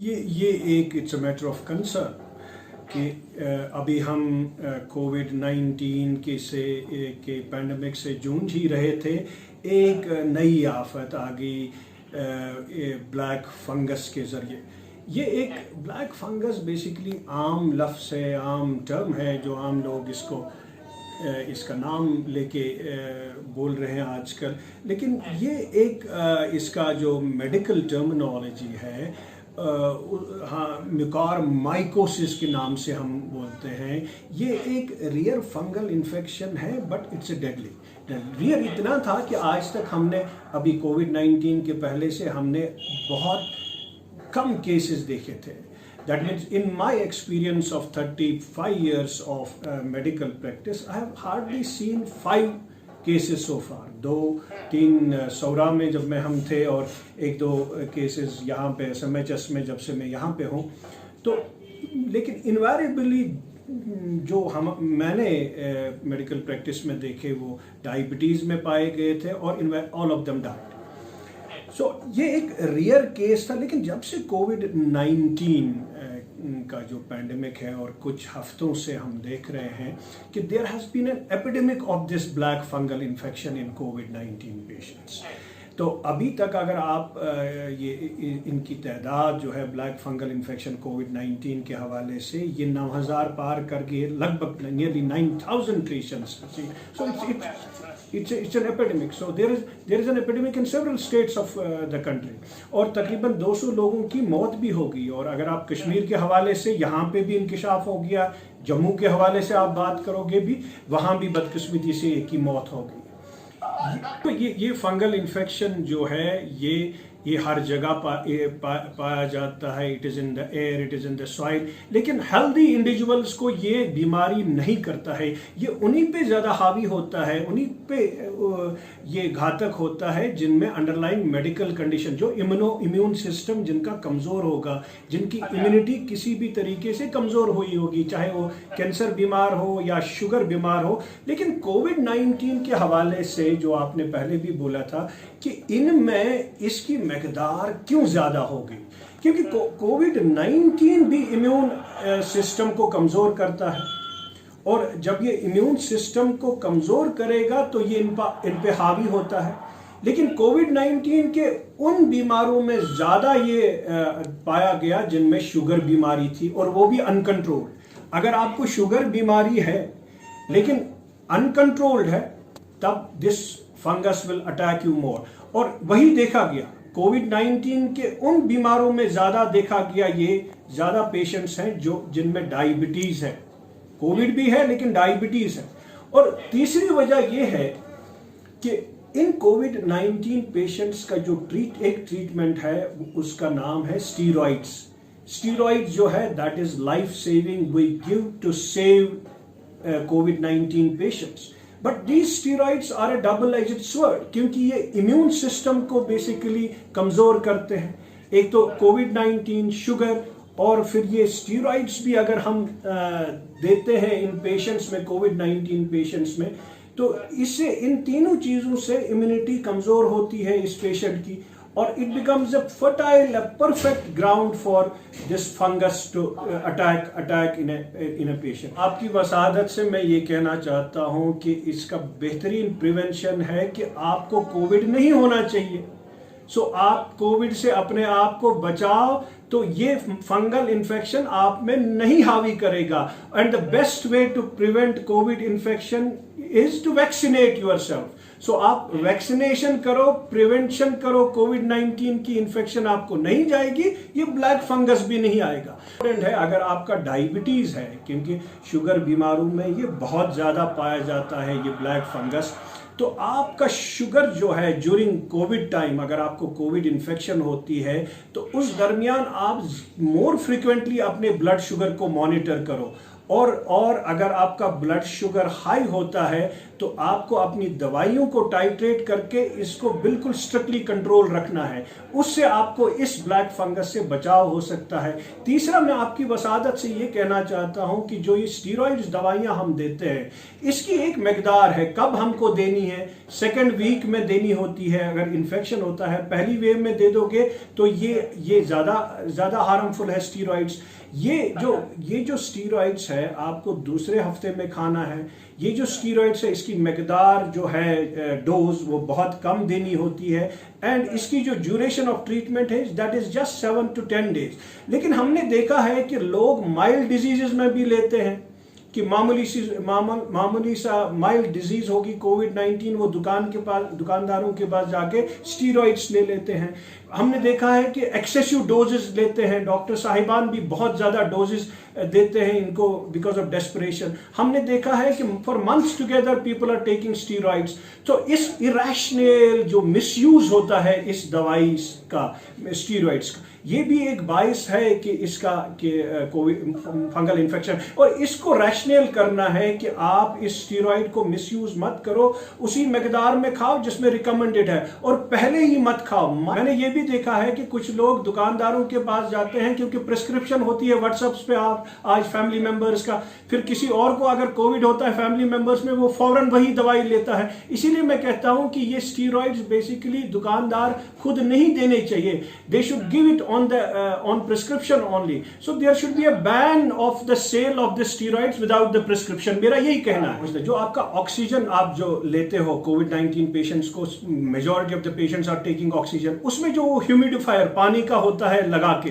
ये एक it's a matter of concern कि अभी हम कोविड-19 के पैंडमिक से जूझ ही रहे थे। एक नई आफत आ गई ब्लैक फंगस के ज़रिए। ये एक ब्लैक फंगस बेसिकली आम लफ्ज़ है, आम टर्म है जो आम लोग इसका नाम लेके बोल रहे हैं आजकल, लेकिन ये एक इसका जो मेडिकल टर्मिनोलॉजी है हाँ म्यूकोरमाइकोसिस के नाम से हम बोलते हैं। ये एक रियर फंगल इन्फेक्शन है but it's a deadly. Rear इतना था कि आज तक हमने अभी कोविड-19 के पहले से हमने बहुत कम केसेस देखे थे। That means in my experience of 35 years of medical practice, I have hardly seen 5 cases so far. 2-3 सौरा में जब मैं हम थे और 1-2 केसेस यहाँ पे SMHS में जब से मैं यहाँ पे हूँ। तो लेकिन इन्वेरिएबली जो मैंने मेडिकल प्रैक्टिस में देखे वो डायबिटीज़ में पाए गए थे और ऑल ऑफ देम डाइड। ये एक रियर केस था, लेकिन जब से कोविड-19 का जो पैंडेमिक है और कुछ हफ्तों से हम देख रहे हैं कि there has been an epidemic of this black fungal infection in कोविड-19 पेशेंट्स। तो अभी तक अगर आप इनकी तादाद जो है ब्लैक फंगल इन्फेक्शन कोविड-19 के हवाले से ये 9,000 पार कर गए, लगभग nearly 9,000 patients. So it's an epidemic. So there is an epidemic in several states of the country. और तकरीबन 200 लोगों की मौत भी हो गई। और अगर आप कश्मीर के हवाले से यहाँ पे भी इंकिशाफ हो गया, जम्मू के हवाले से आप बात करोगे भी वहाँ भी बदकिस्मती से एक की मौत हो गई। तो ये फंगल इन्फेक्शन जो है ये हर जगह पाया जाता है। It is in the air, it is in the soil. लेकिन हेल्दी इंडिविजुअल्स को ये बीमारी नहीं करता है। ये उन्हीं पे ज़्यादा हावी होता है, उन्हीं पे ये घातक होता है जिनमें अंडरलाइंग मेडिकल कंडीशन, जो इम्यून सिस्टम जिनका कमज़ोर होगा, जिनकी इम्यूनिटी किसी भी तरीके से कमज़ोर हुई होगी, चाहे वो कैंसर बीमार हो या शुगर बीमार हो। लेकिन कोविड-19 के हवाले से जो आपने पहले भी बोला था कि इनमें इसकी मकदार क्यों ज़्यादा होगी, क्योंकि कोविड-19 भी इम्यून सिस्टम को कमज़ोर करता है और जब ये इम्यून सिस्टम को कमज़ोर करेगा तो ये इन पे हावी होता है। लेकिन कोविड-19 के उन बीमारों में ज़्यादा ये पाया गया जिनमें शुगर बीमारी थी, और वो भी अनकंट्रोल्ड। अगर आपको शुगर बीमारी है लेकिन अनकंट्रोल्ड है तब this fungus will attack you more. और वही देखा गया कोविड-19 के उन बीमारों में ज़्यादा देखा गया, ये ज़्यादा पेशेंट्स हैं जिनमें डायबिटीज़ है। कोविड भी है लेकिन डायबिटीज़ है। और तीसरी वजह यह है कि इन कोविड-19 पेशेंट्स का जो ट्रीटमेंट है उसका नाम है स्टीरॉइड्स। स्टीरॉइड्स जो है that is life saving, we give to save कोविड-19 patients. But these steroids are a double edged sword, क्योंकि ये इम्यून सिस्टम को बेसिकली कमज़ोर करते हैं। एक तो कोविड-19, शुगर, और फिर ये स्टीरॉइड्स भी अगर हम देते हैं इन पेशेंट्स में, कोविड-19 पेशेंट्स में, तो इससे इन तीनों चीज़ों से इम्यूनिटी कमज़ोर होती है इस पेशेंट की, और it becomes a fertile, a perfect ground for this fungus to attack in a patient. आपकी वसादत से मैं ये कहना चाहता हूँ कि इसका बेहतरीन प्रिवेंशन है कि आपको कोविड नहीं होना चाहिए। सो आप कोविड से अपने आप को बचाओ तो ये फंगल इन्फेक्शन आप में नहीं हावी करेगा। And the best way to prevent covid infection is to vaccinate yourself. So आप वैक्सीनेशन करो, प्रिवेंशन करो, कोविड-19 की इन्फेक्शन आपको नहीं जाएगी, ये ब्लैक फंगस भी नहीं आएगा। है अगर आपका डायबिटीज है, क्योंकि शुगर बीमारों में ये बहुत ज्यादा पाया जाता है ये ब्लैक फंगस, तो आपका शुगर जो है ड्यूरिंग कोविड टाइम, अगर आपको कोविड इन्फेक्शन होती है तो उस दरमियान आप मोर फ्रिक्वेंटली अपने ब्लड शुगर को मॉनिटर करो। और अगर आपका ब्लड शुगर हाई होता है तो आपको अपनी दवाइयों को टाइट्रेट करके इसको बिल्कुल स्ट्रिक्टली कंट्रोल रखना है, उससे आपको इस ब्लैक फंगस से बचाव हो सकता है। तीसरा, मैं आपकी वसादत से ये कहना चाहता हूं कि जो ये स्टीरॉइड्स दवाइयां हम देते हैं इसकी एक मकदार है, कब हमको देनी है, सेकेंड वीक में देनी होती है। अगर इन्फेक्शन होता है पहली वेव में दे दोगे तो ये ज़्यादा हार्मफुल है स्टीरॉइड्स। ये जो स्टीरॉइड्स है आपको दूसरे हफ्ते में खाना है। ये जो स्टीरॉइड्स है इसकी मकदार जो है डोज वो बहुत कम देनी होती है, एंड इसकी जो ड्यूरेशन ऑफ ट्रीटमेंट है that is just 7 to 10 days। लेकिन हमने देखा है कि लोग माइल्ड डिजीजेस में भी लेते हैं कि मामूली सा माइल्ड डिजीज होगी कोविड-19, वो दुकानदारों के पास जाके स्टीरॉइड्स ले लेते हैं। हमने देखा है कि एक्सेसिव डोजेस लेते हैं, डॉक्टर साहिबान भी बहुत ज़्यादा डोजेस देते हैं इनको बिकॉज ऑफ डेस्परेशन। हमने देखा है कि for months together people are taking steroids. तो इस इरेशनल जो मिसयूज होता है इस दवाई का, स्टीरॉइड्स का, ये भी एक बाइस है कि इसका कोविड फंगल इन्फेक्शन, और इसको रैशनल करना है कि आप इस स्टीरॉइड को मिसयूज मत करो, उसी मकदार में खाओ जिसमें रिकमेंडेड है, और पहले ही मत खाओ। मैंने ये भी देखा है कि कुछ लोग दुकानदारों के पास जाते हैं क्योंकि प्रिस्क्रिप्शन होती है व्हाट्सएप पे आप आज फैमिली मेंबर्स का, फिर किसी और को अगर कोविड होता है फैमिली मेंबर्स में, वो फौरन वही दवाई लेता है। इसीलिए मैं कहता हूं कि ये स्टीरॉइड्स बेसिकली दुकानदार खुद नहीं देने चाहिए, they should give it on prescription only, so there should be a ban of the sale of the steroids without the prescription। मेरा यही कहना है। जो आपका ऑक्सीजन आप जो लेते हो कोविड-19 पेशेंट्स को, majority of the patients are taking oxygen, उसमें जो ह्यूमिडिफायर पानी का होता है लगा के,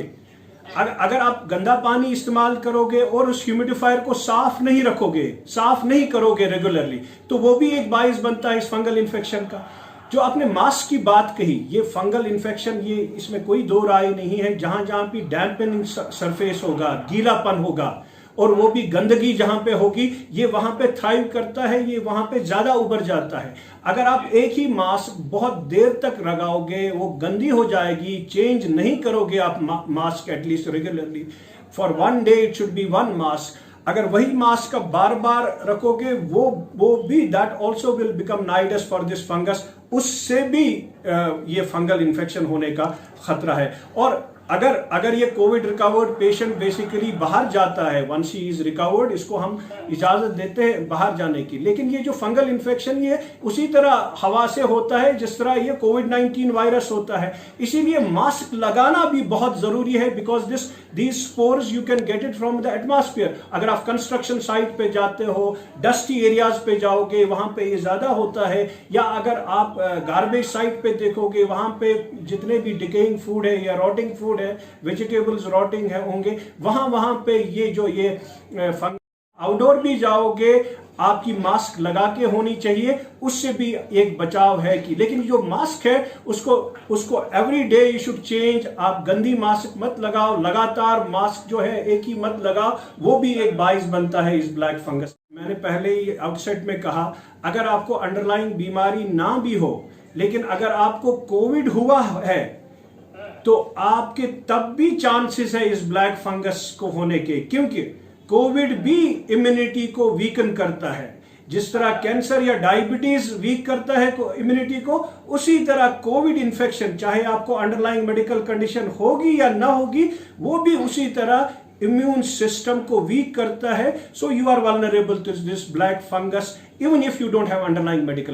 अगर आप गंदा पानी इस्तेमाल करोगे और उस ह्यूमिडिफायर को साफ नहीं रखोगे, साफ नहीं करोगे रेगुलरली, तो वो भी एक बाइस बनता है इस फंगल इन्फेक्शन का। जो आपने मास्क की बात कही, ये फंगल इन्फेक्शन, ये इसमें कोई दो राय नहीं है। जहां जहां भी डैम्पनिंग सरफेस होगा, गीलापन होगा, और वो भी गंदगी जहां पे होगी, ये वहां पे थ्राइव करता है, ये वहां पे ज्यादा उभर जाता है। अगर आप एक ही मास्क बहुत देर तक लगाओगे वो गंदी हो जाएगी, चेंज नहीं करोगे आप mask at least regularly, for 1 day it should be 1 mask. अगर वही मास्क का बार बार रखोगे वो भी that also will become nidus for this fungus, उससे भी ये फंगल इन्फेक्शन होने का खतरा है। और अगर ये कोविड रिकवर्ड पेशेंट बेसिकली बाहर जाता है, वंस ही इज रिकवर्ड, इसको हम इजाजत देते हैं बाहर जाने की। लेकिन ये जो फंगल इन्फेक्शन ये उसी तरह हवा से होता है जिस तरह ये कोविड-19 वायरस होता है, इसीलिए मास्क लगाना भी बहुत जरूरी है, because these spores you can get it from the atmosphere. अगर आप कंस्ट्रक्शन साइट पे जाते हो, डस्टी एरियाज पे जाओगे, वहां पे ये ज्यादा होता है, या अगर आप गार्बेज साइट पे देखोगे, वहां पे जितने भी डिकेइंग फूड है या रॉटिंग फूड है, वेजिटेबल्स रॉटिंग है होंगे, वहां पे ये आउटडोर भी जाओगे आपकी मास्क लगा के होनी चाहिए, उससे भी एक बचाव है कि। लेकिन जो मास्क है उसको every day you should change. आप गंदी मास्क मत लगाओ, लगातार मास्क जो है एक ही मत लगाओ, वो भी एक बाइस बनता है इस ब्लैक फंगस। मैंने पहले ही आउटसेट में कहा, अगर आपको अंडरलाइंग बीमारी ना भी हो, लेकिन अगर आपको कोविड हुआ है तो आपके तब भी चांसेस है इस ब्लैक फंगस को होने के, क्योंकि कोविड भी इम्यूनिटी को वीकन करता है। जिस तरह कैंसर या डायबिटीज वीक करता है इम्यूनिटी को, उसी तरह कोविड इन्फेक्शन, चाहे आपको अंडरलाइंग मेडिकल कंडीशन होगी या ना होगी, वो भी उसी तरह इम्यून सिस्टम को वीक करता है। So you are vulnerable to this black fungus even if you don't have underlying medical